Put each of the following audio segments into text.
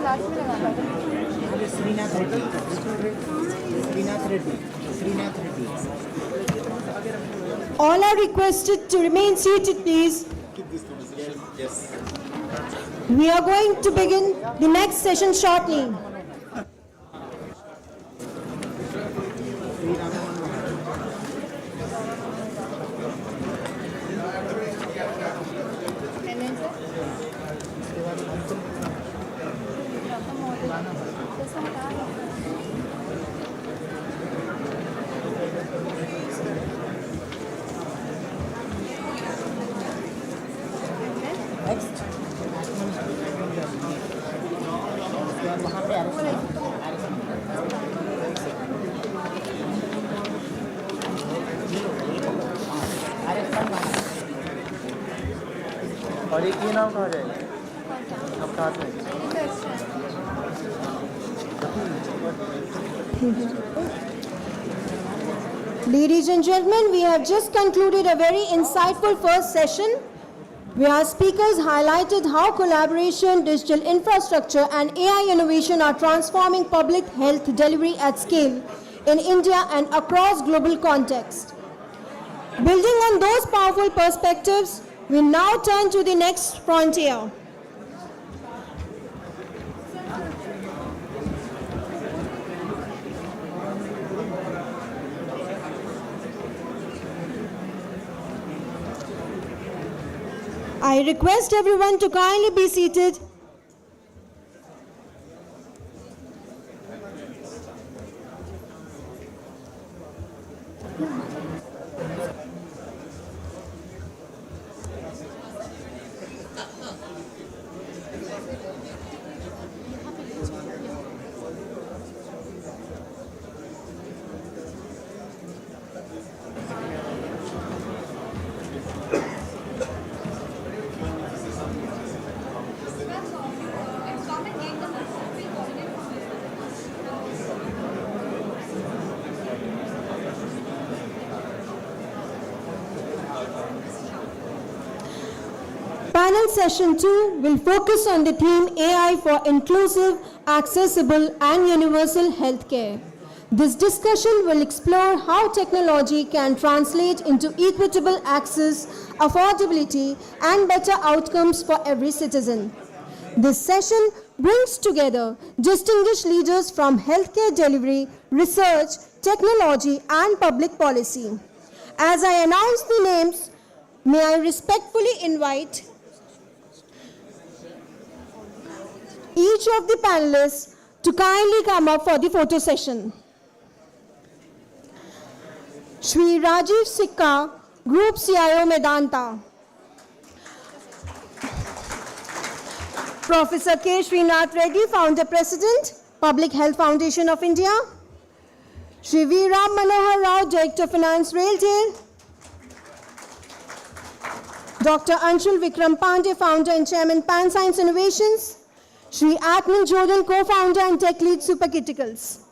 Srinath Reddy. Srinath Reddy. Srinath Reddy. All are requested to remain seated, please. Yes. We are going to begin the next session shortly. Next. वहाँ पे और एक ये नाम कहा जाएगा अब कहा Ladies and gentlemen, we have just concluded a very insightful first session where our speakers highlighted how collaboration, digital infrastructure and AI innovation are transforming public health delivery at scale in India and across global context. Building on those powerful perspectives, we now turn to the next frontier. I request everyone to kindly be seated. Panel session 2 will focus on the theme AI for inclusive, accessible and universal healthcare. This discussion will explore how technology can translate into equitable access, affordability and better outcomes for every citizen. This session brings together distinguished leaders from healthcare delivery, research, technology and public policy. As I announce the names, may I respectfully invite each of the panelists to kindly come up for the photo session. Shri Rajiv Sikka, Group CIO Medanta. Professor K. Srinath Reddy, Founder President, Public Health Foundation of India. Shri V. Ram Manohar Rao, Director Finance Railtel. Dr. Anshul Vikram Pandey, Founder and Chairman Pan Science Innovations. Shri Atman Jordan, Co-Founder and Tech Lead Supercriticals.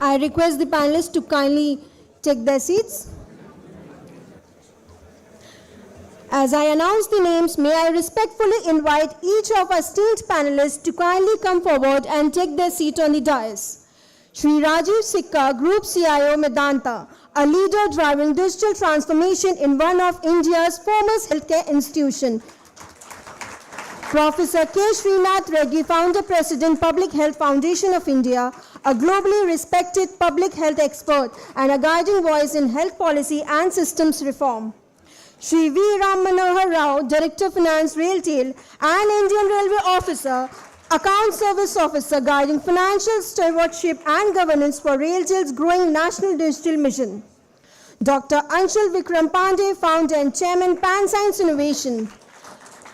I request the panelists to kindly take their seats. As I announce the names, may I respectfully invite each of our esteemed panelists to kindly come forward and take their seat on the dais. Shri Rajiv Sikka, Group CIO Medanta, a leader driving digital transformation in one of India's foremost healthcare institutions. Professor K. Srinath Reddy, Founder President, Public Health Foundation of India, a globally respected public health expert and a guiding voice in health policy and systems reform. Shri V. Ram Manohar Rao, Director Finance Railtel and Indian Railway Officer, Account Service Officer guiding financial stewardship and governance for Railtel's growing national digital mission. Dr. Anshul Vikram Pandey, Founder and Chairman Pan Science Innovation.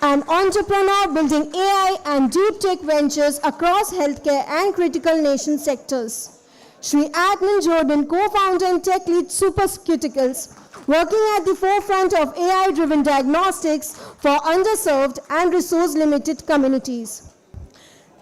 an entrepreneur building AI and deep tech ventures across healthcare and critical nation sectors. Shri Adnan Jordan, co-founder and tech lead Supercuticals, working at the forefront of AI-driven diagnostics for underserved and resource-limited communities.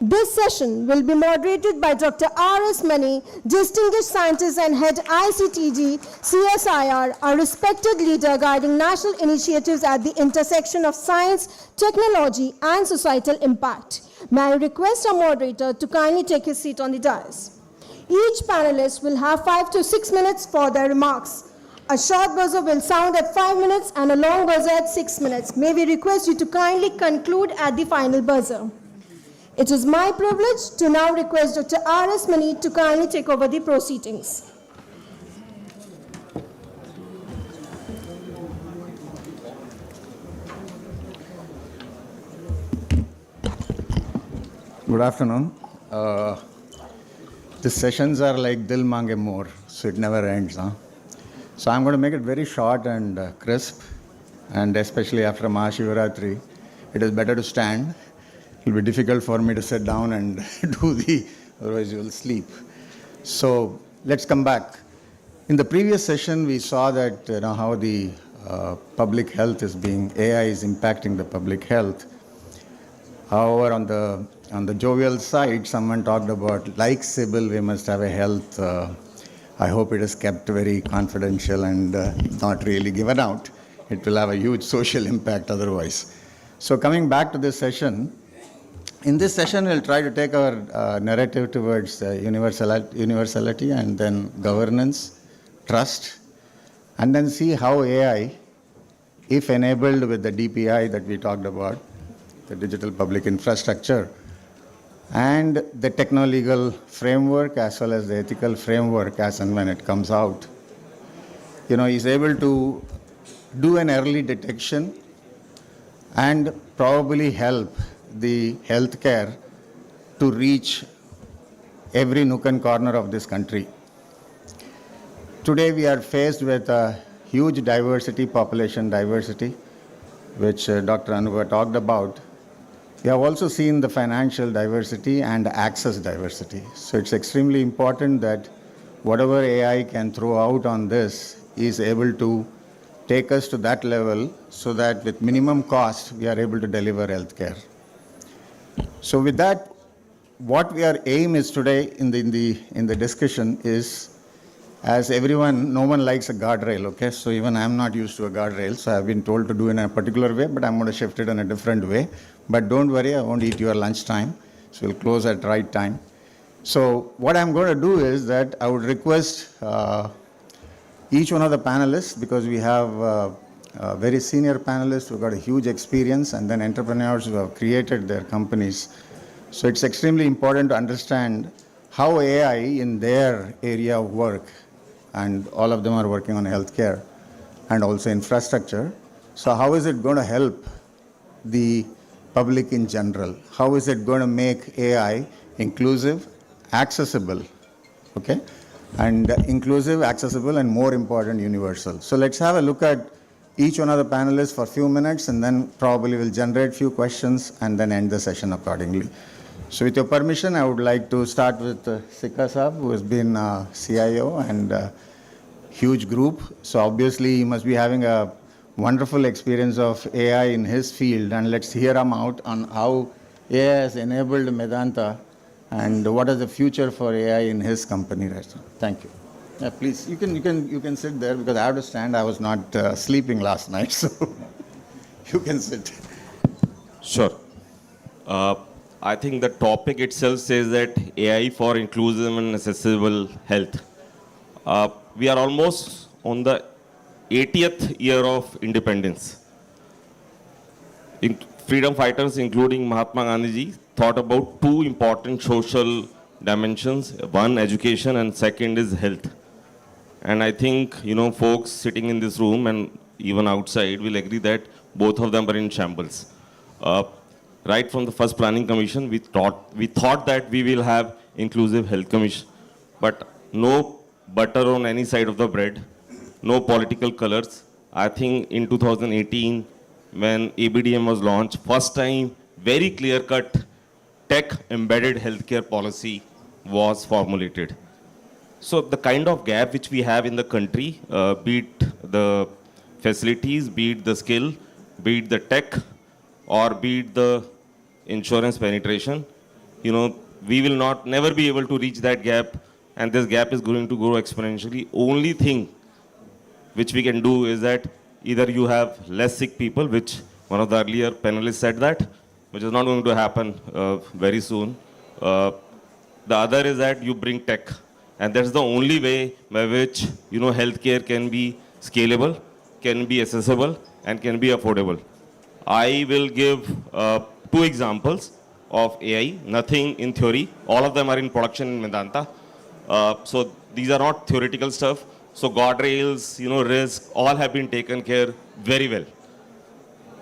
This session will be moderated by Dr. R.S. Mani, Distinguished Scientist and Head ICTD CSIR, a respected leader guiding national initiatives at the intersection of science, technology, and societal impact. May I request our moderator to kindly take his seat on the dais. Each panelist will have 5 to 6 minutes for their remarks. A short buzzer will sound at 5 minutes and a long buzzer at 6 minutes. May we request you to kindly conclude at the final buzzer. It is my privilege to now request Dr. R.S. Mani to kindly take over the proceedings. Good afternoon. The sessions are like Dil Mange More, so it never ends. Huh? So I'm going to make it very short and crisp, and especially after Mahashivaratri, it is better to stand. It will be difficult for me to sit down and otherwise you will sleep. So let's come back. In the previous session, we saw that how the public health AI is impacting the public health. However, on the jovial side, someone talked about, like Sybil, we must have a health. I hope it is kept very confidential and not really given out. It will have a huge social impact otherwise. So coming back to this session, in this session, we'll try to take our narrative towards universality and then governance, trust, and then see how AI, if enabled with the DPI that we talked about, the digital public infrastructure, and the techno-legal framework as well as the ethical framework as and when it comes out, is able to do an early detection and probably help the healthcare to reach every nook and corner of this country. Today we are faced with a huge population diversity, which Dr. Anuva talked about. We have also seen the financial diversity and access diversity. So it's extremely important that whatever AI can throw out on this is able to take us to that level so that with minimum cost, we are able to deliver healthcare. So with that, what our aim is today in the discussion is, as everyone, no one likes a guardrail, okay? So even I'm not used to a guardrail, so I've been told to do it in a particular way, but I'm going to shift it in a different way. But don't worry, I won't eat your lunch time, so we'll close at right time. So what I'm going to do is that I would request each one of the panelists, because we have very senior panelists who've got a huge experience, and then entrepreneurs who have created their companies. So it's extremely important to understand how AI in their area of work, and all of them are working on healthcare and also infrastructure. So how is it going to help the public in general? How is it going to make AI inclusive, accessible, okay? And inclusive, accessible, and more important, universal. So let's have a look at each one of the panelists for a few minutes, and then probably we'll generate few questions and then end the session accordingly. So with your permission, I would like to start with Sikka Saab, who has been CIO and huge group. So obviously he must be having a wonderful experience of AI in his field, and let's hear him out on how AI has enabled Medanta and what is the future for AI in his company right now. Thank you. Yeah, please, you can sit there because I have to stand. I was not sleeping last night, so you can sit. Sure. I think the topic itself says that AI for inclusive and accessible health. We are almost on the 80th year of independence. Freedom fighters, including Mahatma Gandhi, thought about two important social dimensions. One, education, and second is health. And I think, folks sitting in this room and even outside will agree that both of them are in shambles. Right from the first planning commission, we thought that we will have inclusive health commission, but no butter on any side of the bread, no political colors. I think in 2018, when ABDM was launched, first time, very clear-cut tech-embedded healthcare policy was formulated. So the kind of gap which we have in the country, be it the facilities, be it the skill, be it the tech, or be it the insurance penetration, we will never be able to reach that gap, and this gap is going to grow exponentially. Only thing which we can do is that either you have less sick people, which one of the earlier panelists said that, which is not going to happen very soon. The other is that you bring tech. And that's the only way by which, healthcare can be scalable, can be accessible, and can be affordable. I will give 2 examples of AI, nothing in theory. All of them are in production in Medanta. So these are not theoretical stuff. So guardrails, risk, all have been taken care very well.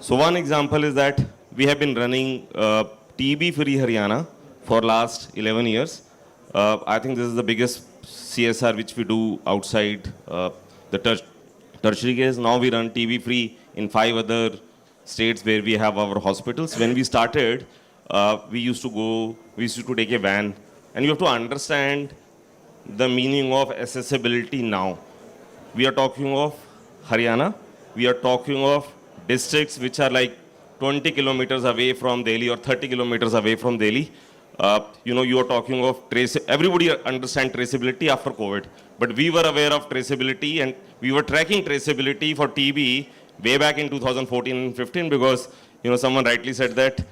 So one example is that we have been running TB-free Haryana for last 11 years. I think this is the biggest CSR which we do outside the tertiary case. Now we run TB-free in 5 other states where we have our hospitals. When we started, we used to take a van. And you have to understand the meaning of accessibility now. We are talking of Haryana. We are talking of districts which are like 20 kilometers away from Delhi or 30 kilometers away from Delhi. You are talking of everybody understand traceability after COVID. But we were aware of traceability, and we were tracking traceability for TB way back in 2014 and 15 because, someone rightly said that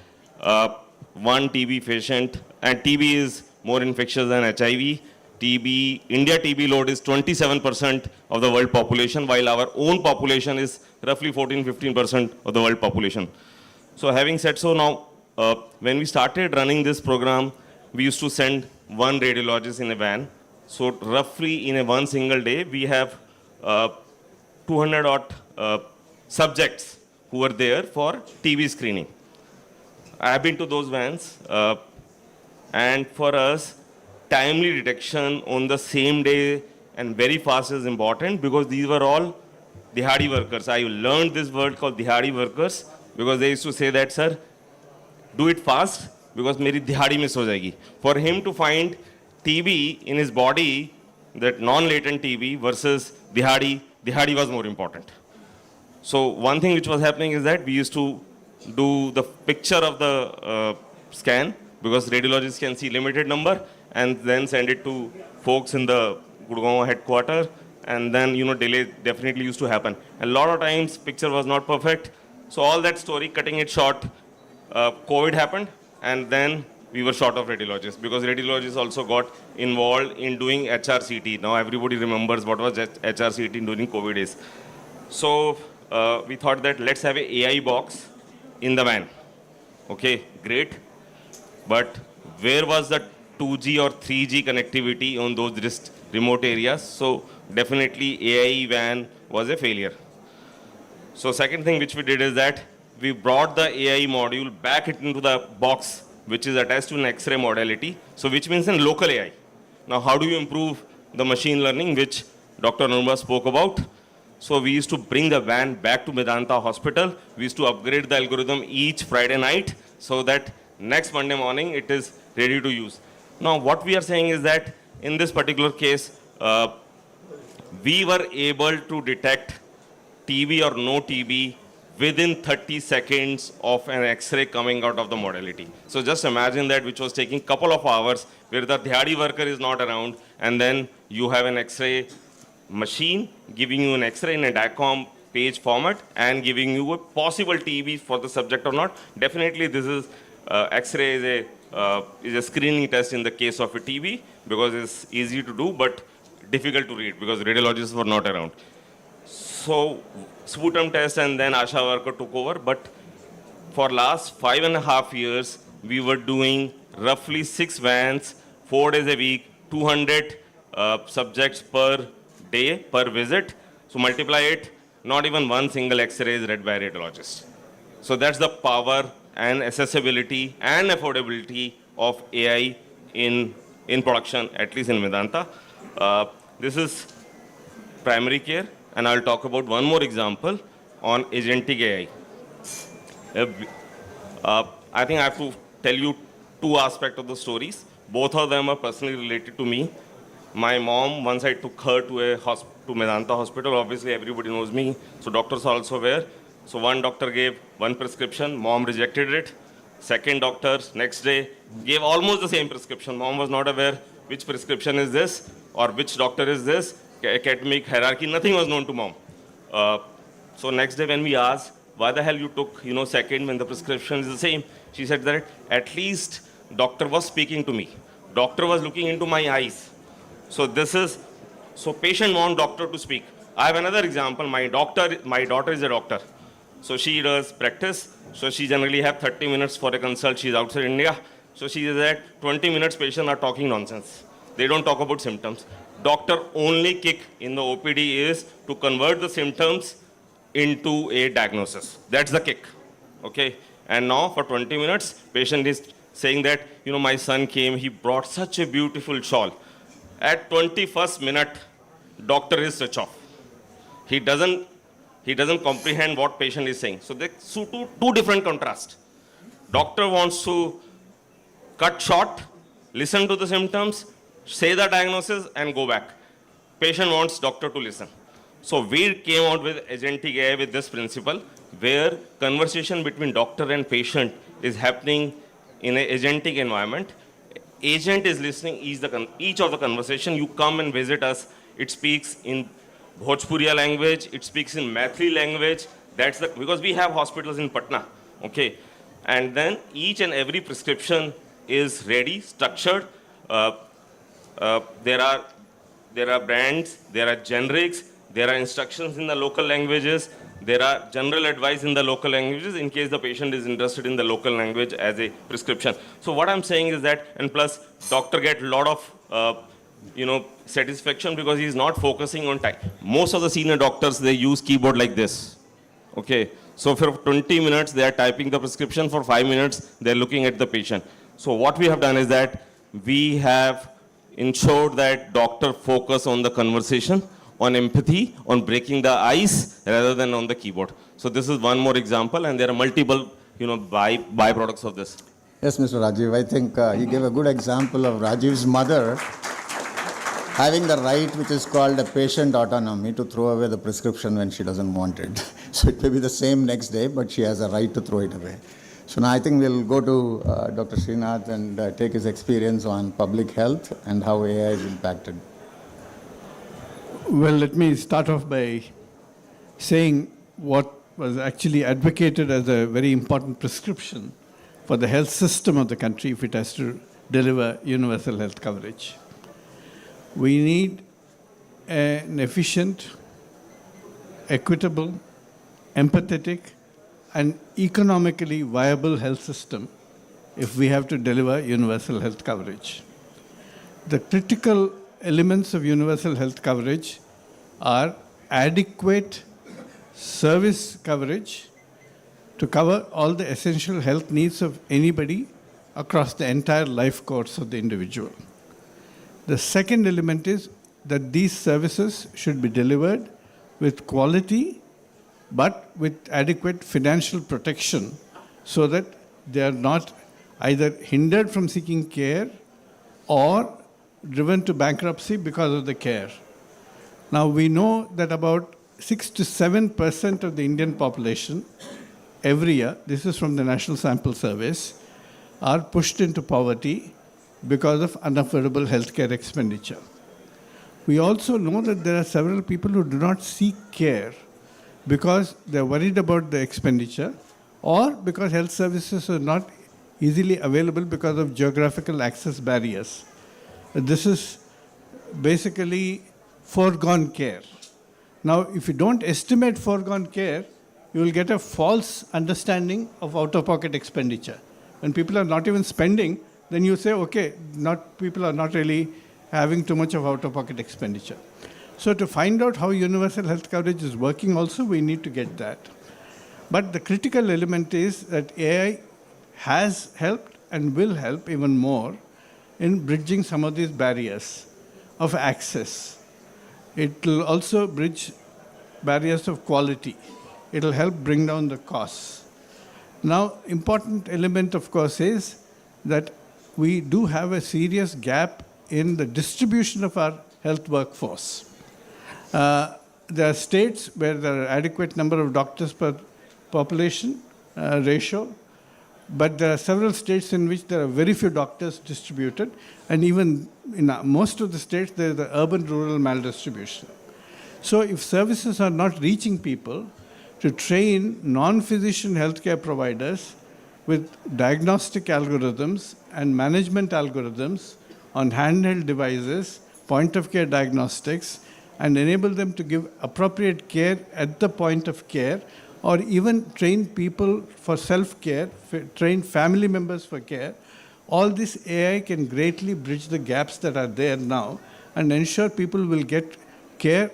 one TB patient, and TB is more infectious than HIV. India TB load is 27% of the world population, while our own population is roughly 14-15% of the world population. So having said so, now, when we started running this program, we used to send 1 radiologist in a van. So roughly in one single day, we have 200 odd subjects who were there for TB screening. I have been to those vans, and for us, timely detection on the same day and very fast is important because these were all dihadi workers. I learned this word called dihadi workers because they used to say that, sir, do it fast because meri dihadi miss ho jayegi. For him to find TB in his body, that non-latent TB versus dihadi was more important. So one thing which was happening is that we used to do the picture of the scan because radiologists can see limited number and then send it to folks in the Gurgaon headquarters, and then, delay definitely used to happen. And a lot of times, picture was not perfect. So all that story, cutting it short, COVID happened, and then we were short of radiologists because radiologists also got involved in doing HRCT. Now everybody remembers what was HRCT during COVID days. So we thought that let's have an AI box in the van. Okay, great. But where was the 2G or 3G connectivity on those remote areas? So definitely AI van was a failure. So second thing which we did is that we brought the AI module back into the box which is attached to an X-ray modality, so which means in local AI. Now how do you improve the machine learning which Dr. Nurma spoke about? So we used to bring the van back to Medanta Hospital. We used to upgrade the algorithm each Friday night so that next Monday morning it is ready to use. Now what we are saying is that in this particular case, we were able to detect TB or no TB within 30 seconds of an X-ray coming out of the modality. So just imagine that, which was taking couple of hours where the dihadi worker is not around, and then you have an X-ray machine giving you an X-ray in a DICOM page format and giving you a possible TB for the subject or not. Definitely this is, X-ray is a screening test in the case of a TB because it's easy to do but difficult to read because radiologists were not around. So sputum test and then ASHA worker took over, but for last 5.5 years, we were doing roughly 6 vans, 4 days a week, 200 subjects per day, per visit. So multiply it, not even one single X-ray is read by a radiologist. So that's the power and accessibility and affordability of AI in production, at least in Vedanta. This is primary care, and I'll talk about one more example on agentic AI. I think I have to tell you two aspects of the stories. Both of them are personally related to me. My mom, once I took her to Medanta Hospital, obviously everybody knows me, so doctors are also aware. So one doctor gave one prescription, mom rejected it. Second doctor, next day, gave almost the same prescription. Mom was not aware which prescription is this or which doctor is this, academic hierarchy, nothing was known to mom. So next day when we asked, why the hell you took, second when the prescription is the same? She said that at least doctor was speaking to me. Doctor was looking into my eyes. So patient want doctor to speak. I have another example. My daughter is a doctor. So she does practice. So she generally have 30 minutes for a consult. She's outside India. So she is at 20 minutes patient are talking nonsense. They don't talk about symptoms. Doctor only kick in the OPD is to convert the symptoms into a diagnosis. That's the kick. Okay. And now for 20 minutes, patient is saying that, my son came, he brought such a beautiful shawl. At 21st minute, doctor is switch off. He doesn't comprehend what patient is saying. So they two different contrasts. Doctor wants to cut short, listen to the symptoms, say the diagnosis and go back. Patient wants doctor to listen. So we came out with agentic AI with this principle where conversation between doctor and patient is happening in an agentic environment. Agent is listening each of the conversation. You come and visit us. It speaks in Bhojpuriya language. It speaks in Maithili language. Because we have hospitals in Patna. Okay. And then each and every prescription is ready, structured. There are brands, there are generics, there are instructions in the local languages, there are general advice in the local languages in case the patient is interested in the local language as a prescription. So what I'm saying is that, and plus doctor get a lot of satisfaction because he's not focusing on time. Most of the senior doctors, they use keyboard like this. Okay. So for 20 minutes, they are typing the prescription. For 5 minutes, they're looking at the patient. So what we have done is that we have ensured that doctor focus on the conversation, on empathy, on breaking the ice rather than on the keyboard. So this is one more example, and there are multiple, byproducts of this. Yes, Mr. Rajiv, I think you gave a good example of Rajiv's mother having the right, which is called a patient autonomy, to throw away the prescription when she doesn't want it. So it may be the same next day, but she has a right to throw it away. So now I think we'll go to Dr. Srinath and take his experience on public health and how AI is impacted. Well, let me start off by saying what was actually advocated as a very important prescription for the health system of the country if it has to deliver universal health coverage. We need an efficient, equitable, empathetic, and economically viable health system if we have to deliver universal health coverage. The critical elements of universal health coverage are adequate service coverage to cover all the essential health needs of anybody across the entire life course of the individual. The second element is that these services should be delivered with quality but with adequate financial protection so that they are not either hindered from seeking care or driven to bankruptcy because of the care. Now, we know that about 6 to 7% of the Indian population every year, this is from the National Sample Surveys, are pushed into poverty because of unaffordable healthcare expenditure. We also know that there are several people who do not seek care because they're worried about the expenditure or because health services are not easily available because of geographical access barriers. This is basically foregone care. Now, if you don't estimate foregone care, you will get a false understanding of out-of-pocket expenditure. When people are not even spending, then you say, okay, people are not really having too much of out-of-pocket expenditure. So to find out how universal health coverage is working also, we need to get that. But the critical element is that AI has helped and will help even more in bridging some of these barriers of access. It will also bridge barriers of quality. It will help bring down the costs. Now, important element, of course, is that we do have a serious gap in the distribution of our health workforce. There are states where there are adequate number of doctors per population ratio, but there are several states in which there are very few doctors distributed, and even in most of the states there is the urban-rural maldistribution. So if services are not reaching people, to train non-physician healthcare providers with diagnostic algorithms and management algorithms on handheld devices, point-of-care diagnostics, and enable them to give appropriate care at the point of care, or even train people for self-care, train family members for care. All this AI can greatly bridge the gaps that are there now and ensure people will get care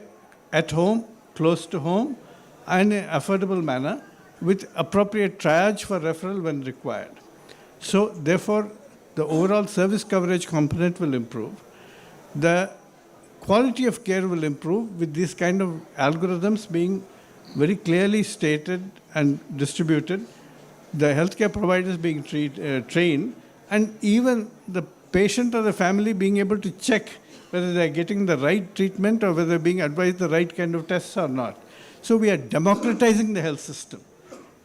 at home, close to home, and in an affordable manner with appropriate triage for referral when required. So therefore, the overall service coverage component will improve. The quality of care will improve with these kind of algorithms being very clearly stated and distributed, the healthcare providers being trained, and even the patient or the family being able to check whether they're getting the right treatment or whether they're being advised the right kind of tests or not. So we are democratizing the health system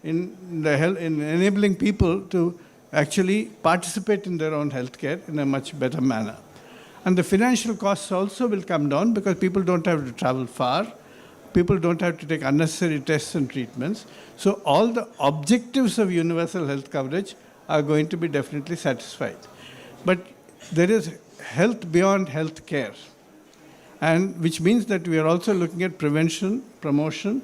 in enabling people to actually participate in their own healthcare in a much better manner. And the financial costs also will come down because people don't have to travel far. People don't have to take unnecessary tests and treatments. So all the objectives of universal health coverage are going to be definitely satisfied. But there is health beyond health care, and which means that we are also looking at prevention, promotion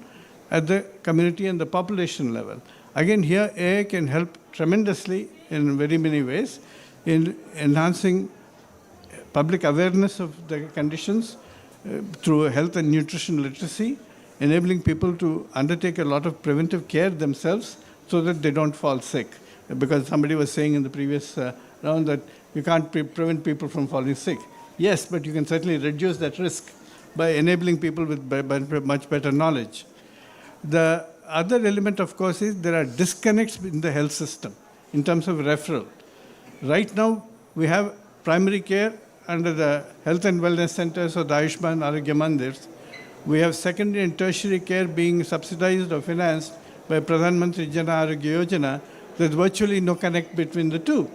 at the community and the population level. Again, here AI can help tremendously in very many ways in enhancing public awareness of the conditions through health and nutrition literacy, enabling people to undertake a lot of preventive care themselves so that they don't fall sick. Because somebody was saying in the previous round that you can't prevent people from falling sick. Yes, but you can certainly reduce that risk by enabling people with much better knowledge. The other element, of course, is there are disconnects in the health system in terms of referral. Right now, we have primary care under the health and wellness centers or the Ayushman Arogya Mandirs. We have secondary and tertiary care being subsidized or financed by Pradhan Mantri Jan Arogya Yojana. There's virtually no connect between the two.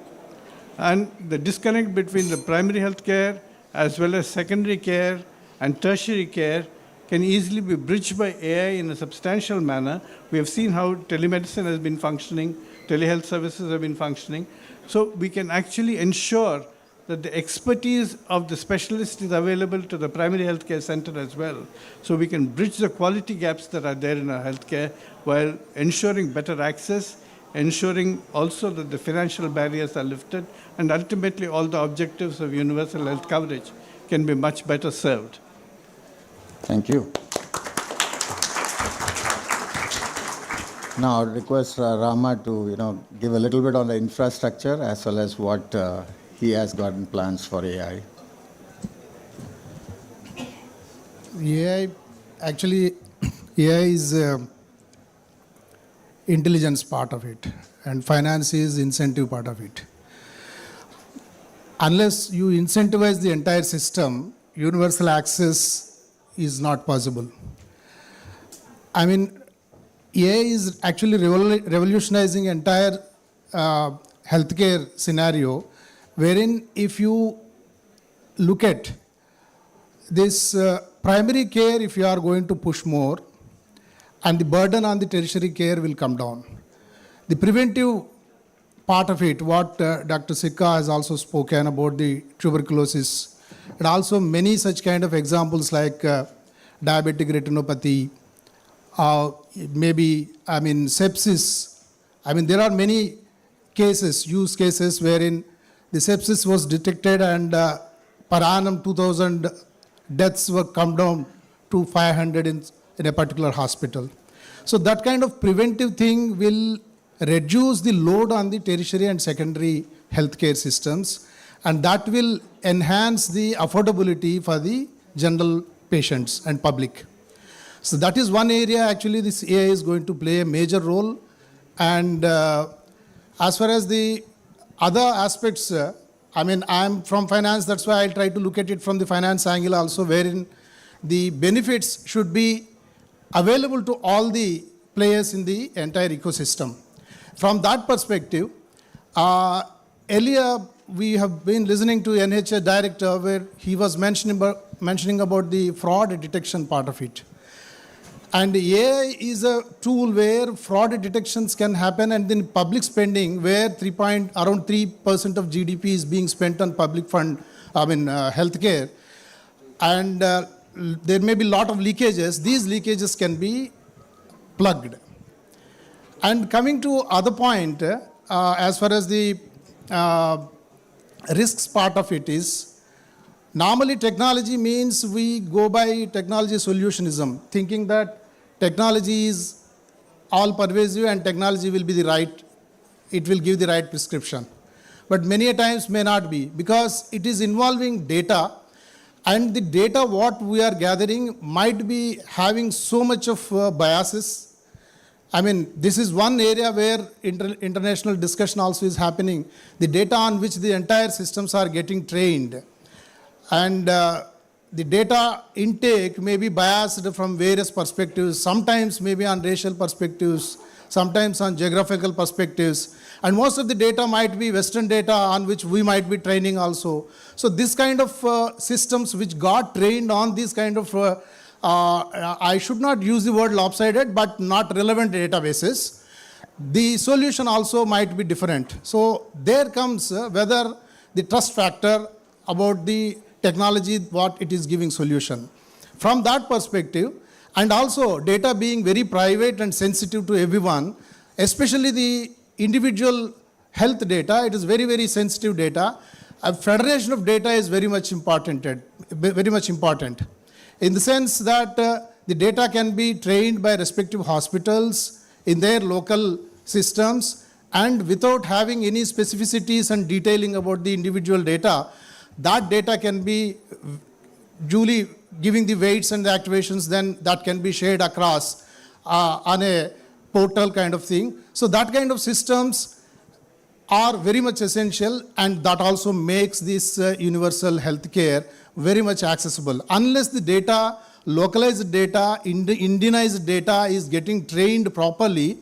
And the disconnect between the primary health care as well as secondary care and tertiary care can easily be bridged by AI in a substantial manner. We have seen how telemedicine has been functioning, telehealth services have been functioning. So we can actually ensure that the expertise of the specialist is available to the primary healthcare center as well. So we can bridge the quality gaps that are there in our healthcare while ensuring better access, ensuring also that the financial barriers are lifted, and ultimately all the objectives of universal health coverage can be much better served. Thank you. Now, I request Rama to give a little bit on the infrastructure as well as what he has gotten plans for AI. AI, actually, AI is intelligence part of it, and finance is incentive part of it. Unless you incentivize the entire system, universal access is not possible. I mean, AI is actually revolutionizing entire healthcare scenario, wherein if you look at this primary care, if you are going to push more, and the burden on the tertiary care will come down. The preventive part of it, what Dr. Sikka has also spoken about the tuberculosis, and also many such kind of examples like diabetic retinopathy, sepsis. There are many use cases wherein the sepsis was detected and per annum 2,000 deaths were come down to 500 in a particular hospital. So that kind of preventive thing will reduce the load on the tertiary and secondary healthcare systems, and that will enhance the affordability for the general patients and public. So that is one area actually this AI is going to play a major role, And as far as the other aspects, I mean, I'm from finance, that's why I'll try to look at it from the finance angle also, wherein the benefits should be available to all the players in the entire ecosystem. From that perspective, earlier we have been listening to NHS director where he was mentioning about the fraud detection part of it. And AI is a tool where fraud detections can happen, and then public spending where around 3% of GDP is being spent on public fund, healthcare. And there may be a lot of leakages. These leakages can be plugged. And coming to other point, as far as the risks part of it is, normally technology means we go by technology solutionism, thinking that technology is all pervasive and technology will be it will give the right prescription. But many a times may not be, because it is involving data, and the data what we are gathering might be having so much of biases. I mean, this is one area where international discussion also is happening, the data on which the entire systems are getting trained. And the data intake may be biased from various perspectives, sometimes maybe on racial perspectives, sometimes on geographical perspectives, and most of the data might be Western data on which we might be training also. So this kind of systems which got trained on these kind of, I should not use the word lopsided, but not relevant databases, the solution also might be different. So there comes whether the trust factor about the technology, what it is giving solution. From that perspective, and also data being very private and sensitive to everyone, especially the individual health data, it is very, very sensitive data. A federation of data is very much important, in the sense that the data can be trained by respective hospitals in their local systems, and without having any specificities and detailing about the individual data, that data can be duly giving the weights and the activations, then that can be shared across on a portal kind of thing. So that kind of systems are very much essential, and that also makes this universal healthcare very much accessible. Unless the data, localized data, Indianized data is getting trained properly,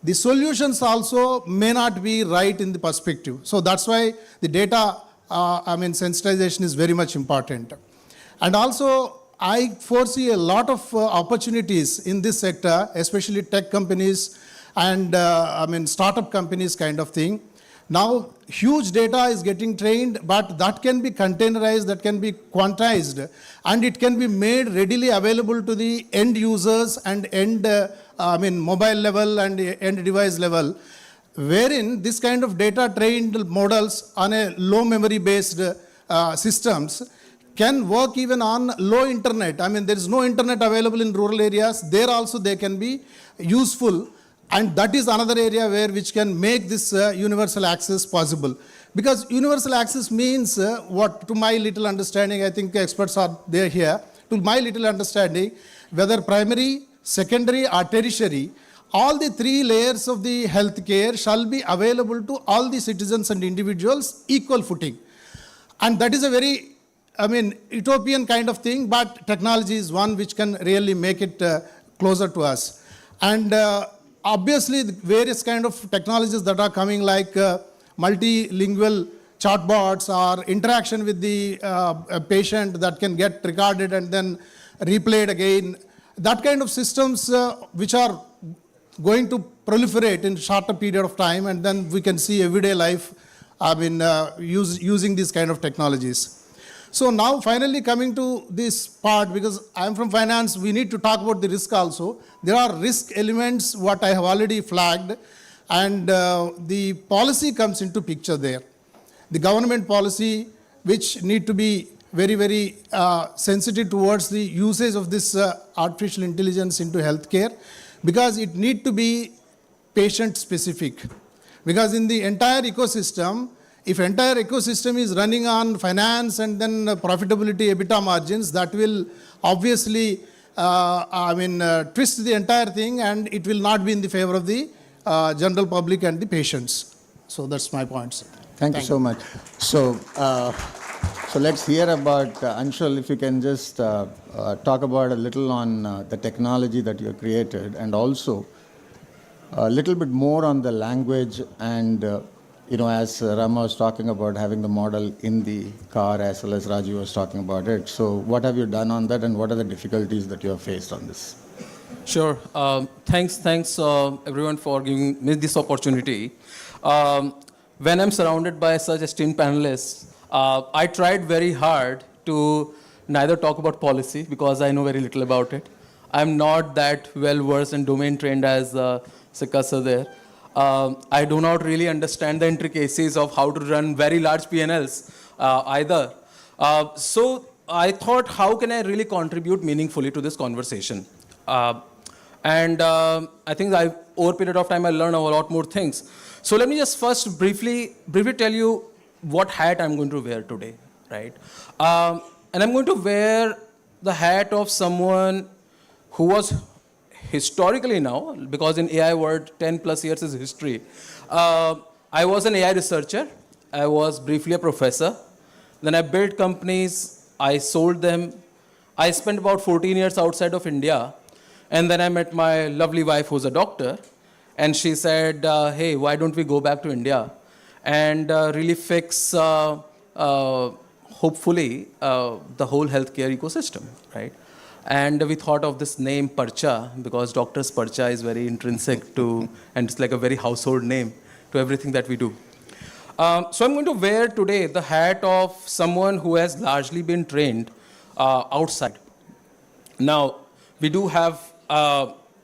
the solutions also may not be right in the perspective. So that's why the data sensitization is very much important. And also, I foresee a lot of opportunities in this sector, especially tech companies and startup companies kind of thing. Now, huge data is getting trained, but that can be containerized, that can be quantized, and it can be made readily available to the end users and mobile level and end device level, wherein this kind of data trained models on a low memory based systems can work even on low internet. I mean, there is no internet available in rural areas. There also they can be useful, and that is another area which can make this universal access possible. Because universal access means what, to my little understanding, I think experts are there here, to my little understanding, whether primary, secondary or tertiary, all the three layers of the healthcare shall be available to all the citizens and individuals equal footing. And that is a very, utopian kind of thing, but technology is one which can really make it closer to us. And obviously, the various kind of technologies that are coming, like multilingual chatbots or interaction with the patient that can get recorded and then replayed again, that kind of systems which are going to proliferate in shorter period of time, and then we can see everyday life using these kind of technologies. So now finally coming to this part, because I'm from finance, we need to talk about the risk also. There are risk elements what I have already flagged, and the policy comes into picture there. The government policy which need to be very, very sensitive towards the usage of this artificial intelligence into healthcare, because it need to be patient specific. Because in the entire ecosystem, if entire ecosystem is running on finance and then profitability, EBITDA margins, that will obviously twist the entire thing, and it will not be in the favor of the general public and the patients. So that's my point, sir. Thank you so much. So, so let's hear about, Anshul, if you can just talk about a little on the technology that you created, and also a little bit more on the language and, as Rama was talking about having the model in the car, as well as Raju was talking about it. So what have you done on that, and what are the difficulties that you have faced on this? Sure. Thanks, everyone for giving me this opportunity. When I'm surrounded by such esteemed panelists, I tried very hard to neither talk about policy, because I know very little about it. I'm not that well versed and domain trained as Sikasa there. I do not really understand the intricacies of how to run very large P&Ls either. So I thought, how can I really contribute meaningfully to this conversation? And I think over a period of time, I learned a lot more things. So let me just first briefly tell you what hat I'm going to wear today, right? And I'm going to wear the hat of someone who was historically now, because in AI world, 10 plus years is history. I was an AI researcher. I was briefly a professor. Then I built companies. I sold them. I spent about 14 years outside of India. And then I met my lovely wife, who's a doctor. And she said, hey, why don't we go back to India and really fix, hopefully, the whole healthcare ecosystem, right? And we thought of this name Parcha, because Doctor's Parcha is very intrinsic to, and it's like a very household name to everything that we do. So I'm going to wear today the hat of someone who has largely been trained outside. Now, we do have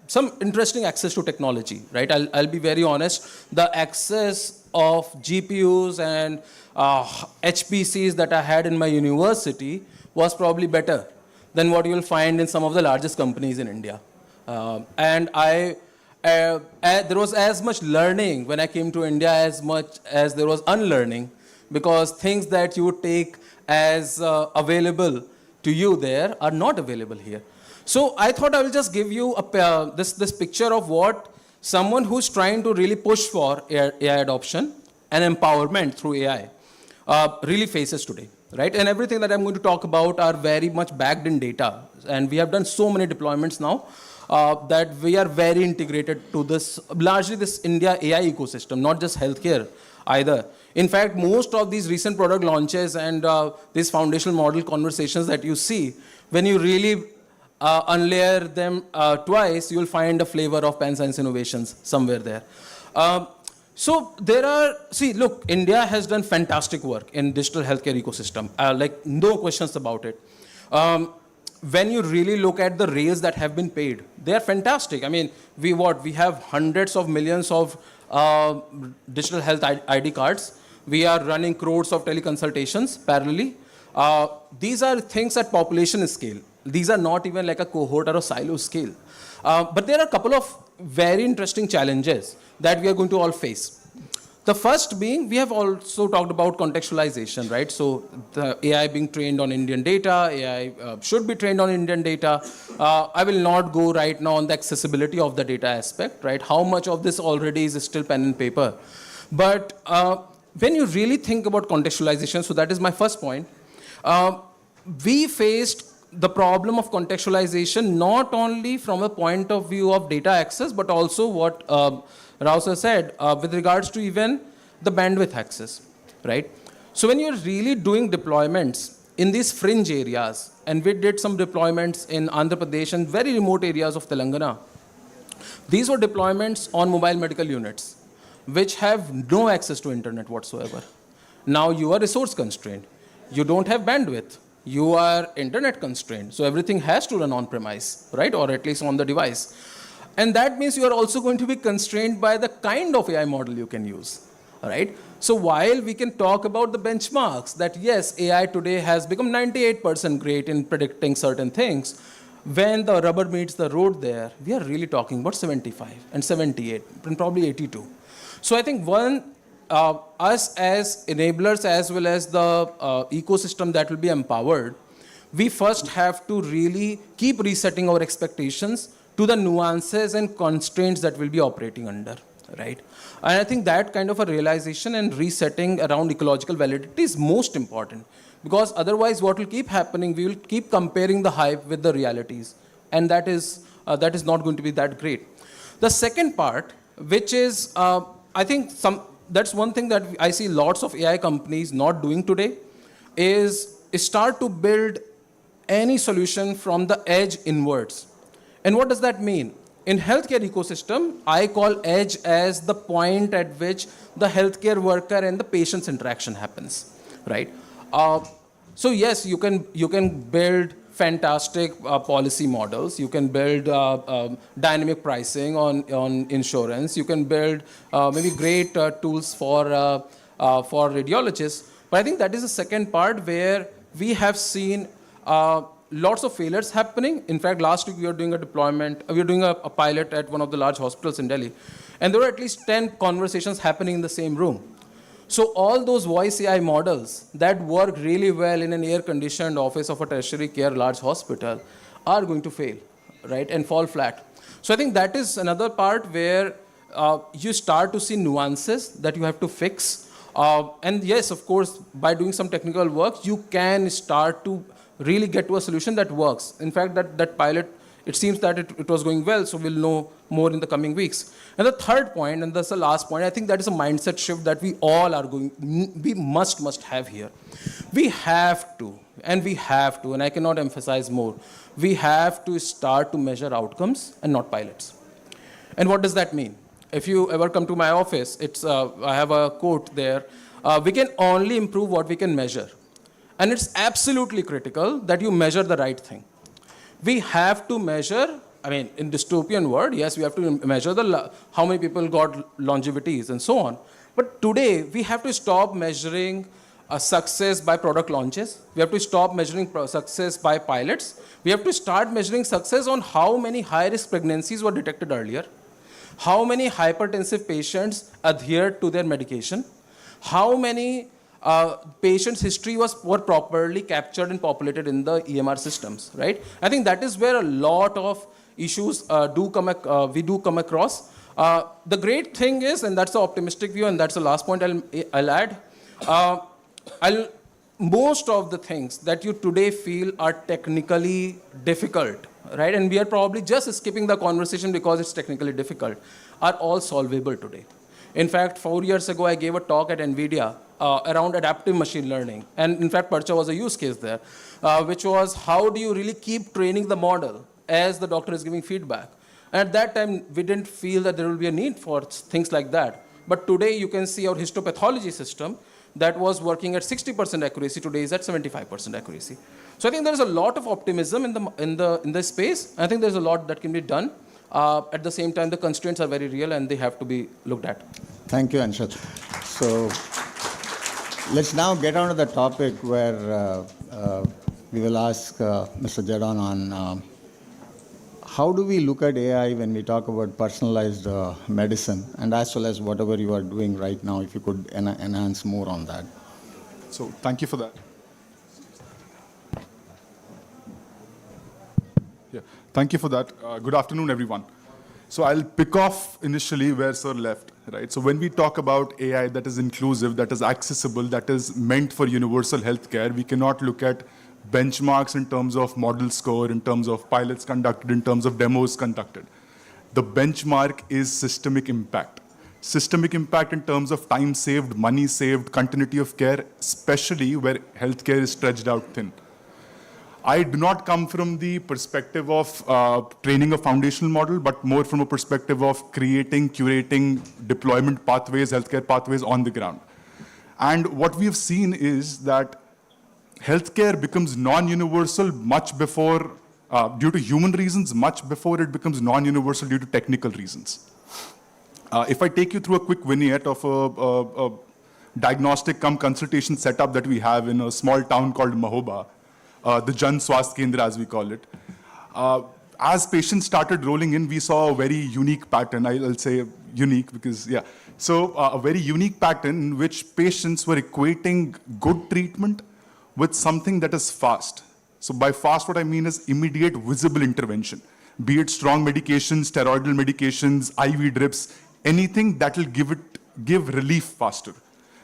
some interesting access to technology, right? I'll be very honest. The access of GPUs and HPCs that I had in my university was probably better than what you'll find in some of the largest companies in India. And there was as much learning when I came to India as much as there was unlearning, because things that you would take as available to you there are not available here. So I thought I will just give you this picture of what someone who's trying to really push for AI adoption and empowerment through AI really faces today, right? And everything that I'm going to talk about are very much backed in data. And we have done so many deployments now that we are very integrated to this, largely this India AI ecosystem, not just healthcare either. In fact, most of these recent product launches and these foundational model conversations that you see, when you really unlayer them twice, you'll find a flavor of Pan Science innovations somewhere there. So there are, look, India has done fantastic work in digital healthcare ecosystem, like no questions about it. When you really look at the rails that have been paid, they are fantastic. I mean, we have hundreds of millions of digital health ID cards. We are running crores of teleconsultations parallelly. These are things at population scale. These are not even like a cohort or a silo scale. But there are a couple of very interesting challenges that we are going to all face. The first being, we have also talked about contextualization, right? So the AI being trained on Indian data, AI should be trained on Indian data. I will not go right now on the accessibility of the data aspect, right? How much of this already is still pen and paper? But when you really think about contextualization, so that is my first point, we faced the problem of contextualization not only from a point of view of data access, but also what Rao sir said with regards to even the bandwidth access, right? So when you're really doing deployments in these fringe areas, and we did some deployments in Andhra Pradesh and very remote areas of Telangana, these were deployments on mobile medical units, which have no access to internet whatsoever. Now you are resource constrained. You don't have bandwidth. You are internet constrained. So everything has to run on-premise, right? Or at least on the device. And that means you are also going to be constrained by the kind of AI model you can use, right? So while we can talk about the benchmarks that yes, AI today has become 98% great in predicting certain things, when the rubber meets the road there, we are really talking about 75 and 78 and probably 82. So I think us as enablers as well as the ecosystem that will be empowered, we first have to really keep resetting our expectations to the nuances and constraints that we'll be operating under, right? And I think that kind of a realization and resetting around ecological validity is most important, because otherwise what will keep happening, we will keep comparing the hype with the realities, and that is not going to be that great. The second part, which is, I think that's one thing that I see lots of AI companies not doing today, is start to build any solution from the edge inwards. And what does that mean? In healthcare ecosystem, I call edge as the point at which the healthcare worker and the patient's interaction happens, right? So yes, you can build fantastic policy models. You can build dynamic pricing on insurance. You can build maybe great tools for radiologists. But I think that is the second part where we have seen lots of failures happening. In fact, last week we were doing a deployment, we were doing a pilot at one of the large hospitals in Delhi, and there were at least 10 conversations happening in the same room. So all those voice AI models that work really well in an air-conditioned office of a tertiary care large hospital are going to fail, right, and fall flat. So I think that is another part where you start to see nuances that you have to fix. And yes, of course, by doing some technical work, you can start to really get to a solution that works. In fact, that pilot, it seems that it was going well, so we'll know more in the coming weeks. And the third point, and that's the last point, I think that is a mindset shift that we all are we must have here. We have to, and I cannot emphasize more, we have to start to measure outcomes and not pilots. And what does that mean? If you ever come to my office, I have a quote there, we can only improve what we can measure. And it's absolutely critical that you measure the right thing. We have to measure, I mean, in dystopian world, yes, we have to measure how many people got longevities and so on. But today, we have to stop measuring success by product launches. We have to stop measuring success by pilots. We have to start measuring success on how many high-risk pregnancies were detected earlier, how many hypertensive patients adhered to their medication, how many patients' history were properly captured and populated in the EMR systems, right? I think that is where a lot of issues we do come across. The great thing is, and that's the optimistic view, and that's the last point I'll add, most of the things that you today feel are technically difficult, right? And we are probably just skipping the conversation because it's technically difficult, are all solvable today. In fact, 4 years ago, I gave a talk at NVIDIA around adaptive machine learning. And in fact, Parcha was a use case there, which was how do you really keep training the model as the doctor is giving feedback? And at that time, we didn't feel that there will be a need for things like that. But today, you can see our histopathology system that was working at 60% accuracy today is at 75% accuracy. So I think there's a lot of optimism in the space. I think there's a lot that can be done. At the same time, the constraints are very real and they have to be looked at. Thank you, Anshul. So let's now get on to the topic where we will ask Mr. Jadon on how do we look at AI when we talk about personalized medicine, and as well as whatever you are doing right now, if you could enhance more on that. So thank you for that. Yeah, thank you for that. Good afternoon, everyone. So I'll pick off initially where Sir left, right? So when we talk about AI that is inclusive, that is accessible, that is meant for universal healthcare, we cannot look at benchmarks in terms of model score, in terms of pilots conducted, in terms of demos conducted. The benchmark is systemic impact. Systemic impact in terms of time saved, money saved, continuity of care, especially where healthcare is stretched out thin. I do not come from the perspective of training a foundational model, but more from a perspective of creating, curating deployment pathways, healthcare pathways on the ground. And what we have seen is that healthcare becomes non-universal much before, due to human reasons, much before it becomes non-universal due to technical reasons. If I take you through a quick vignette of a diagnostic cum consultation setup that we have in a small town called Mahoba, the Jan Swasth Kendra, as we call it. As patients started rolling in, we saw a very unique pattern. I'll say unique because, yeah. So a very unique pattern in which patients were equating good treatment with something that is fast. So by fast, what I mean is immediate visible intervention, be it strong medications, steroidal medications, IV drips, anything that will give relief faster,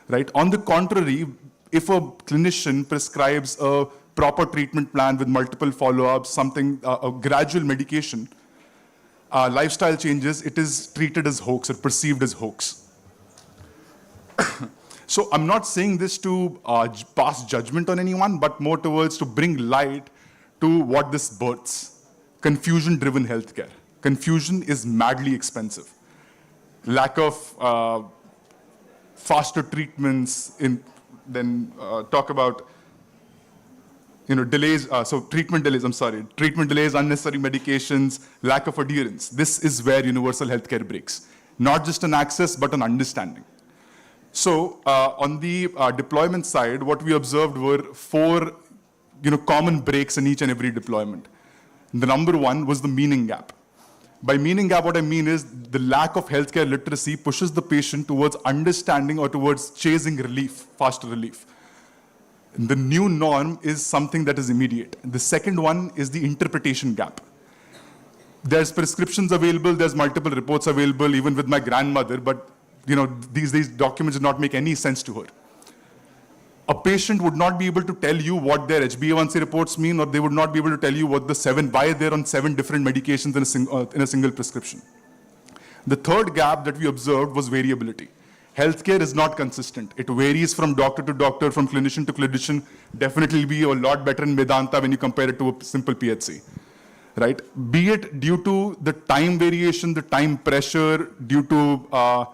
right? On the contrary, if a clinician prescribes a proper treatment plan with multiple follow-ups, a gradual medication, lifestyle changes, it is treated as hoax or perceived as hoax. So I'm not saying this to pass judgment on anyone, but more towards to bring light to what this births. Confusion-driven healthcare. Confusion is madly expensive. Lack of faster treatments, then talk about delays, treatment delays, unnecessary medications, lack of adherence. This is where universal healthcare breaks. Not just on access, but on understanding. So on the deployment side, what we observed were 4 common breaks in each and every deployment. The number 1 was the meaning gap. By meaning gap, what I mean is the lack of healthcare literacy pushes the patient towards understanding or towards chasing relief, faster relief. The new norm is something that is immediate. The second one is the interpretation gap. There's prescriptions available, there's multiple reports available, even with my grandmother, but these documents do not make any sense to her. A patient would not be able to tell you what their HbA1c reports mean, or they would not be able to tell you why they're on 7 different medications in a single prescription. The third gap that we observed was variability. Healthcare is not consistent. It varies from doctor to doctor, from clinician to clinician. Definitely be a lot better in Vedanta when you compare it to a simple PHC, right? Be it due to the time variation, the time pressure, due to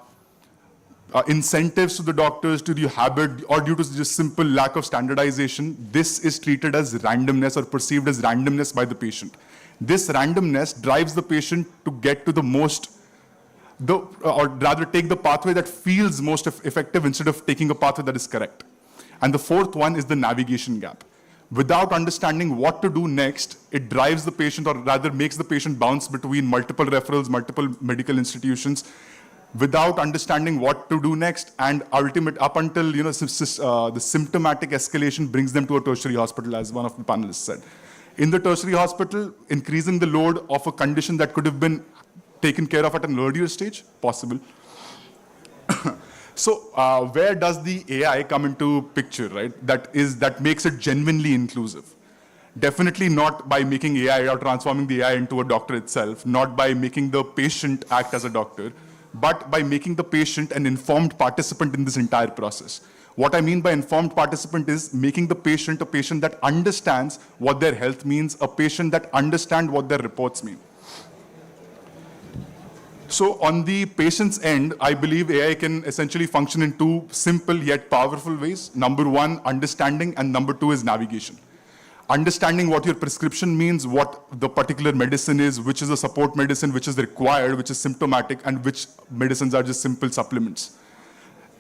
incentives to the doctors, to the habit, or due to just simple lack of standardization, this is treated as randomness or perceived as randomness by the patient. This randomness drives the patient to get to or rather take the pathway that feels most effective instead of taking a pathway that is correct. And the fourth one is the navigation gap. Without understanding what to do next, it drives the patient, or rather makes the patient bounce between multiple referrals, multiple medical institutions, without understanding what to do next, and up until the symptomatic escalation brings them to a tertiary hospital, as one of the panelists said. In the tertiary hospital, increasing the load of a condition that could have been taken care of at an earlier stage, possible. So where does the AI come into picture, right? That makes it genuinely inclusive. Definitely not by making AI or transforming the AI into a doctor itself, not by making the patient act as a doctor, but by making the patient an informed participant in this entire process. What I mean by informed participant is making the patient a patient that understands what their health means, a patient that understands what their reports mean. So on the patient's end, I believe AI can essentially function in 2 simple yet powerful ways. Number 1, understanding, and number 2 is navigation. Understanding what your prescription means, what the particular medicine is, which is a support medicine, which is required, which is symptomatic, and which medicines are just simple supplements.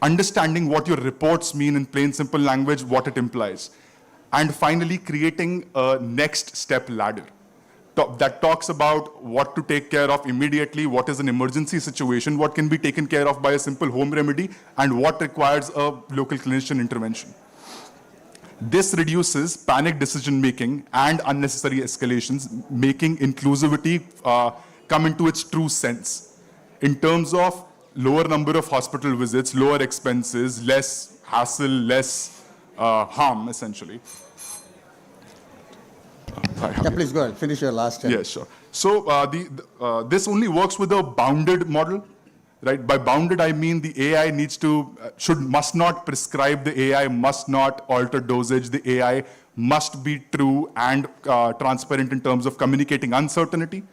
Understanding what your reports mean in plain, simple language, what it implies. And finally, creating a next step ladder that talks about what to take care of immediately, what is an emergency situation, what can be taken care of by a simple home remedy, and what requires a local clinician intervention. This reduces panic decision-making and unnecessary escalations, making inclusivity come into its true sense. In terms of lower number of hospital visits, lower expenses, less hassle, less harm, essentially. Yeah, please go ahead. Finish your last step. Yeah, sure. So this only works with a bounded model. Right? By bounded, I mean the AI must not prescribe, the AI must not alter dosage, the AI must be true and transparent in terms of communicating uncertainty.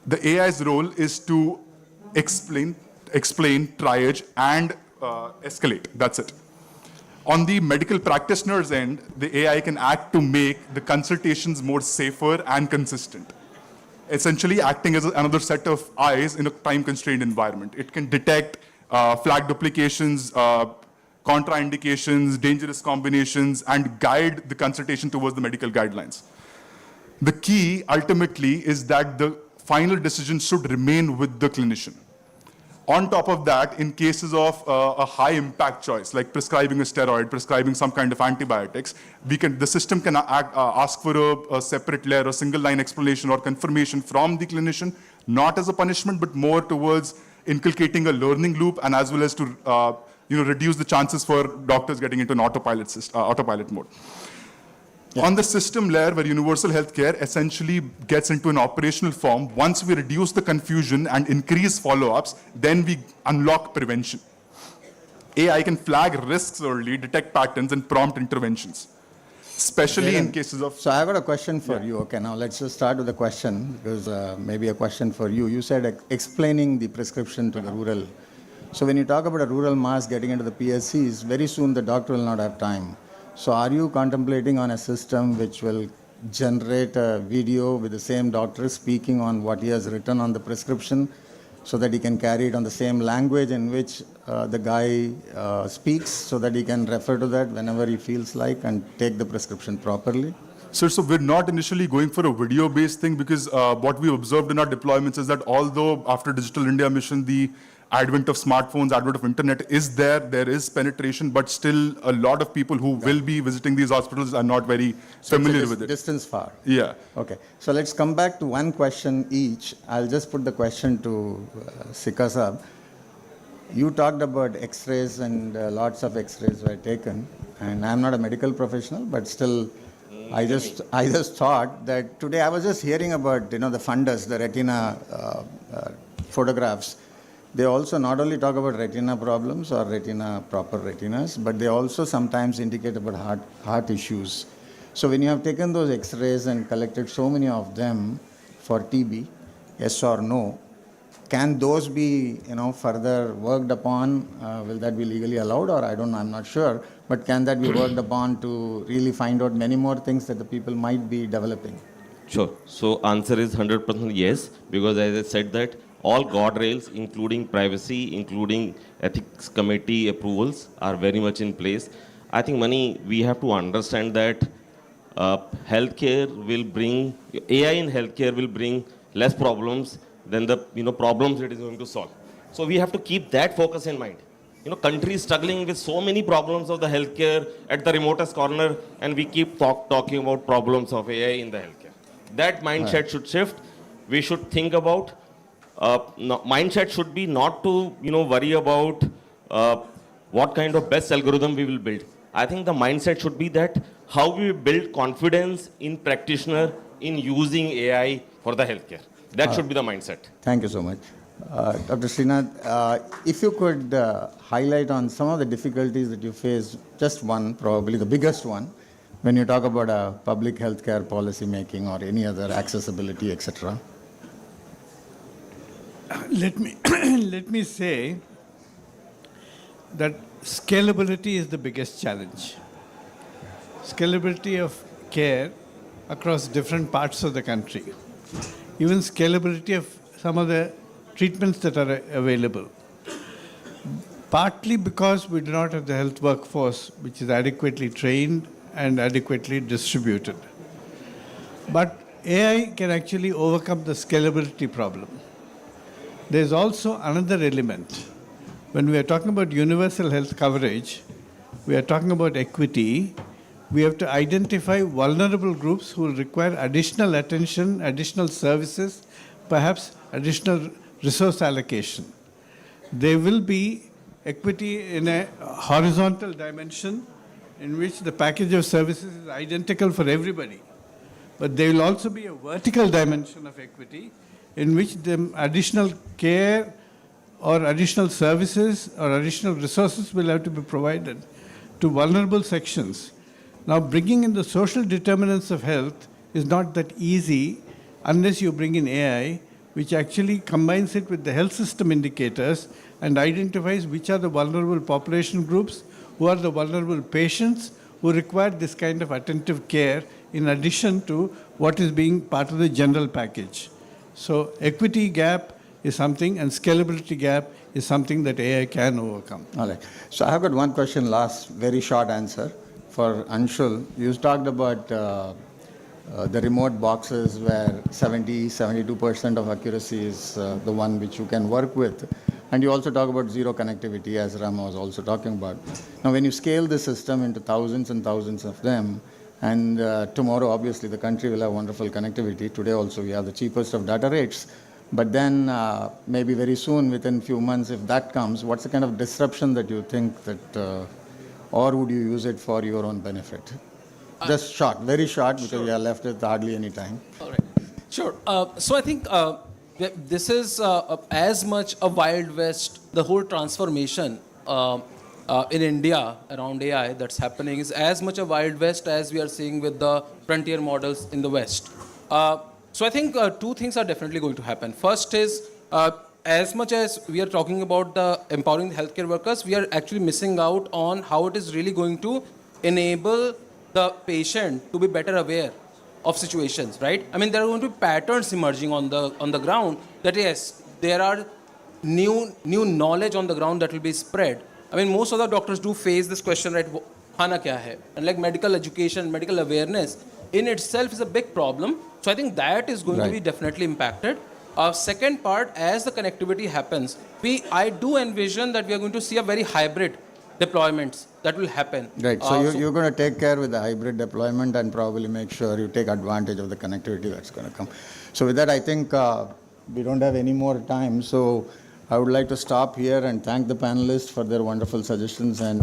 The AI's role is to explain, triage, and escalate. That's it. On the medical practitioner's end, the AI can act to make the consultations more safer and consistent, essentially acting as another set of eyes in a time-constrained environment. It can detect flag duplications, contraindications, dangerous combinations, and guide the consultation towards the medical guidelines. The key, ultimately, is that the final decision should remain with the clinician. On top of that, in cases of a high-impact choice, like prescribing a steroid, prescribing some kind of antibiotics, the system can ask for a separate layer, a single-line explanation or confirmation from the clinician, not as a punishment, but more towards inculcating a learning loop, and as well as to reduce the chances for doctors getting into an autopilot mode. Yeah. On the system layer, where universal healthcare essentially gets into an operational form, once we reduce the confusion and increase follow-ups, then we unlock prevention. AI can flag risks early, detect patterns, and prompt interventions, especially in cases of... So I've got a question for you. Okay, now let's just start with a question, because maybe a question for you. You said explaining the prescription to the rural. So when you talk about a rural mass getting into the PSCs, very soon the doctor will not have time. So are you contemplating on a system which will generate a video with the same doctor speaking on what he has written on the prescription, so that he can carry it on the same language in which the guy speaks, so that he can refer to that whenever he feels like and take the prescription properly? So we're not initially going for a video-based thing, because what we observed in our deployments is that although after Digital India mission, the advent of smartphones, advent of internet is there is penetration, but still a lot of people who will be visiting these hospitals are not very familiar with it. Distance far. Yeah. Okay. So let's come back to one question each. I'll just put the question to Sikha Saab. You talked about X-rays, and lots of X-rays were taken. And I'm not a medical professional, but still, I just thought that today I was just hearing about the fundus, the retina photographs. They also not only talk about retina problems or proper retinas, but they also sometimes indicate about heart issues. So when you have taken those X-rays and collected so many of them for TB, yes or no, can those be further worked upon? Will that be legally allowed, or I don't know, I'm not sure. But can that be worked upon to really find out many more things that the people might be developing? Sure. So answer is 100% yes, because as I said that all guardrails, including privacy, including ethics committee approvals, are very much in place. I think, Mani, we have to understand that healthcare will bring, AI in healthcare will bring less problems than the problems it is going to solve. So we have to keep that focus in mind. Countries struggling with so many problems of the healthcare at the remotest corner, and we keep talking about problems of AI in the healthcare. That mindset should shift. We should think about mindset should be not to worry about what kind of best algorithm we will build. I think the mindset should be that how we build confidence in practitioner in using AI for the healthcare. That should be the mindset. Thank you so much. Dr. Srinath, if you could highlight on some of the difficulties that you face, just one, probably the biggest one, when you talk about public healthcare policy making or any other accessibility, etc. Let me say that scalability is the biggest challenge. Scalability of care across different parts of the country. Even scalability of some of the treatments that are available. Partly because we do not have the health workforce which is adequately trained and adequately distributed. But AI can actually overcome the scalability problem. There's also another element. When we are talking about universal health coverage, we are talking about equity. We have to identify vulnerable groups who will require additional attention, additional services, perhaps additional resource allocation. There will be equity in a horizontal dimension in which the package of services is identical for everybody. But there will also be a vertical dimension of equity in which the additional care or additional services or additional resources will have to be provided to vulnerable sections. Now, bringing in the social determinants of health is not that easy unless you bring in AI, which actually combines it with the health system indicators and identifies which are the vulnerable population groups, who are the vulnerable patients who require this kind of attentive care in addition to what is being part of the general package. So equity gap is something, and scalability gap is something that AI can overcome. All right. So I have got one question, last, very short answer. For Anshul, you talked about the remote boxes where 72% of accuracy is the one which you can work with. And you also talk about zero connectivity, as Rama was also talking about. Now, when you scale the system into thousands and thousands of them, and tomorrow, obviously, the country will have wonderful connectivity. Today also, we have the cheapest of data rates. But then maybe very soon, within few months, if that comes, what's the kind of disruption that you think that, or would you use it for your own benefit? Just short, very short, because Sure. we are left with hardly any time. All right. Sure. So I think this is as much a Wild West, the whole transformation in India around AI that's happening is as much a Wild West as we are seeing with the frontier models in the West. So I think two things are definitely going to happen. First is, as much as we are talking about the empowering the healthcare workers, we are actually missing out on how it is really going to enable the patient to be better aware of situations, right? I mean, there are going to be patterns emerging on the ground that yes, there are new knowledge on the ground that will be spread. I mean, most of the doctors do face this question, right? Khana kya hai? And like medical education, medical awareness in itself is a big problem. So I think that is going to be Right. definitely impacted. Second part, as the connectivity happens, I do envision that we are going to see a very hybrid deployments that will happen. Right, so you're going to take care with the hybrid deployment and probably make sure you take advantage of the connectivity that's going to come. So with that, I think we don't have any more time. So I would like to stop here and thank the panelists for their wonderful suggestions and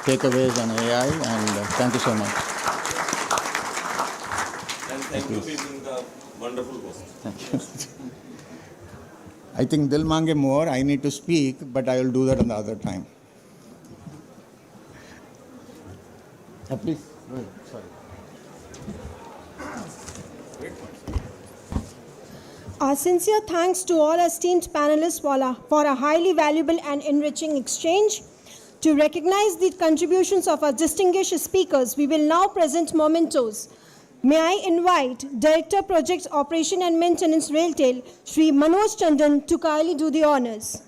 takeaways on AI. And thank you so much. And thank you for being the wonderful host. Thank you. I think Dil Mange more. I need to speak, but I will do that another time. Please. Go ahead. Sorry. Our sincere thanks to all esteemed panelists for a highly valuable and enriching exchange. To recognize the contributions of our distinguished speakers, we will now present mementos. May I invite Director Projects Operation and Maintenance Railtel, Shri Manoj Chandan, to kindly do the honors.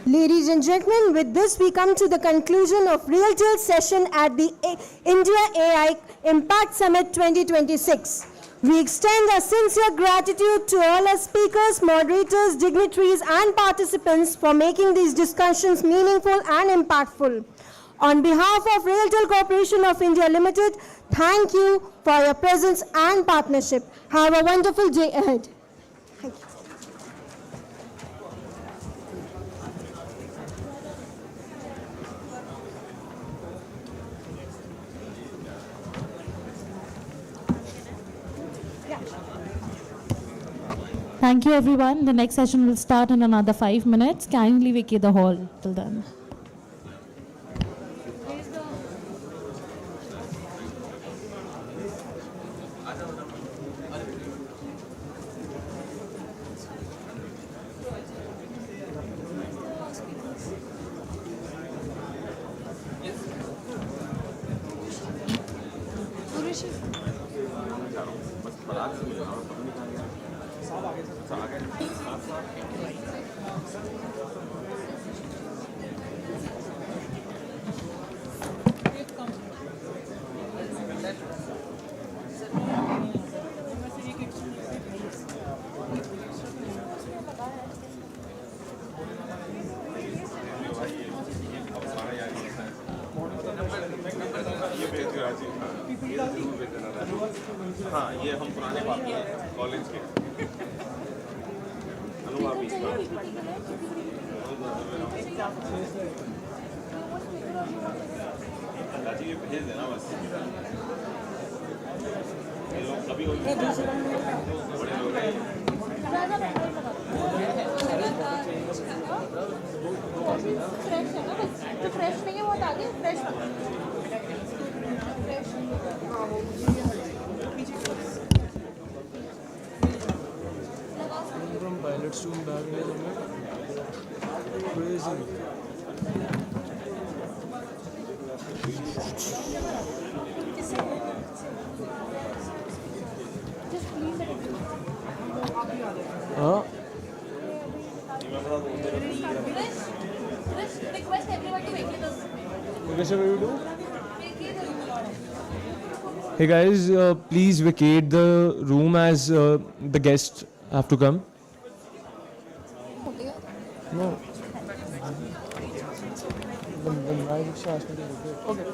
Ladies and gentlemen, with this we come to the conclusion of Realtel session at the India AI Impact Summit 2026. We extend our sincere gratitude to all our speakers, moderators, dignitaries and participants for making these discussions meaningful and impactful. On behalf of Realtel Corporation of India Limited, thank you for your presence and partnership. Have a wonderful day ahead. Thank you. Thank you, everyone. The next session will start in another 5 minutes. Kindly vacate the hall till then. हाँ ये हम पुराने बात हैं college के अनुभव भी जी ये भेज देना बस ये लोग सभी बड़े लोग हैं फ्रेश नहीं है बहुत आगे fresh Pilots to back crazy. Request everyone to vacate the What will you do? Hey guys, please vacate the room as the guests have to come. No. Then why did she ask me to vacate? Okay.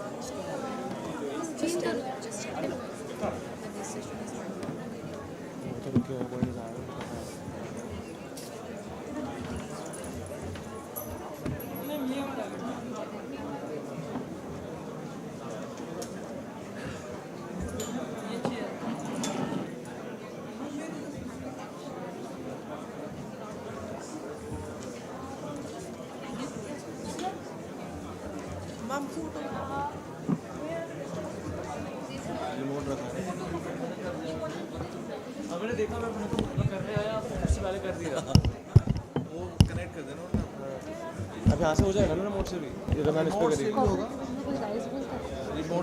आपने देखा मैं अपने को कर रहे आया उससे पहले कर दिया वो कनेक्ट कर देना अब यहाँ से हो जाएगा ना रिमोट से भी ये तो मैंने इस पे करी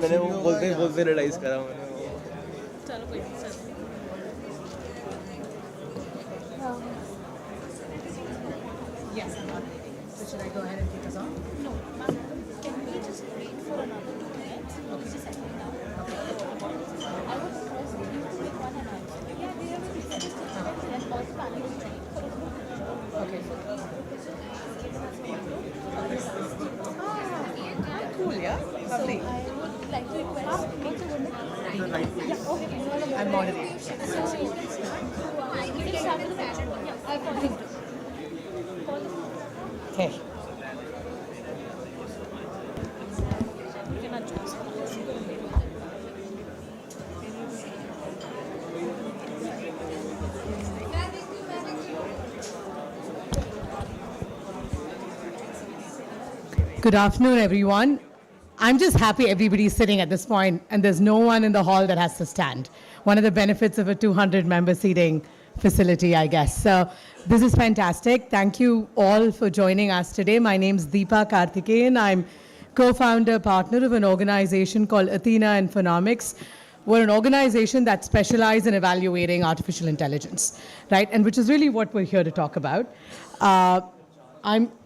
मैंने वो बोलते रियलाइज करा मैंने चलो कोई नहीं चलो Yes, I'm on. So should I go ahead and kick us off? No, can we just wait for another 2 minutes? Okay. Just settle it down. I would request you to make one announcement. Yeah, we have to set it and also panel is trained for a group. Okay. Yeah, Cool, yeah? Lovely. I would like to request me to yeah, okay. I'm moderating. So you can start. You can start with the match. Yeah, I can. Okay. You can adjust. Good afternoon, everyone. I'm just happy everybody's sitting at this point and there's no one in the hall that has to stand. One of the benefits of a 200-member seating facility, I guess. So this is fantastic. Thank you all for joining us today. My name is Deepa Karthikeyan. I'm co-founder, partner of an organization called Athena Infonomics. We're an organization that specializes in evaluating artificial intelligence, right? And which is really what we're here to talk about.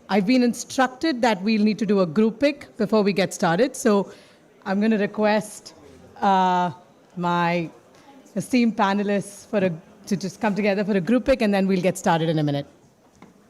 I've been instructed that we'll need to do a group pick before we get started. So I'm going to request my esteemed panelists to just come together for a group pick, and then we'll get started in a minute.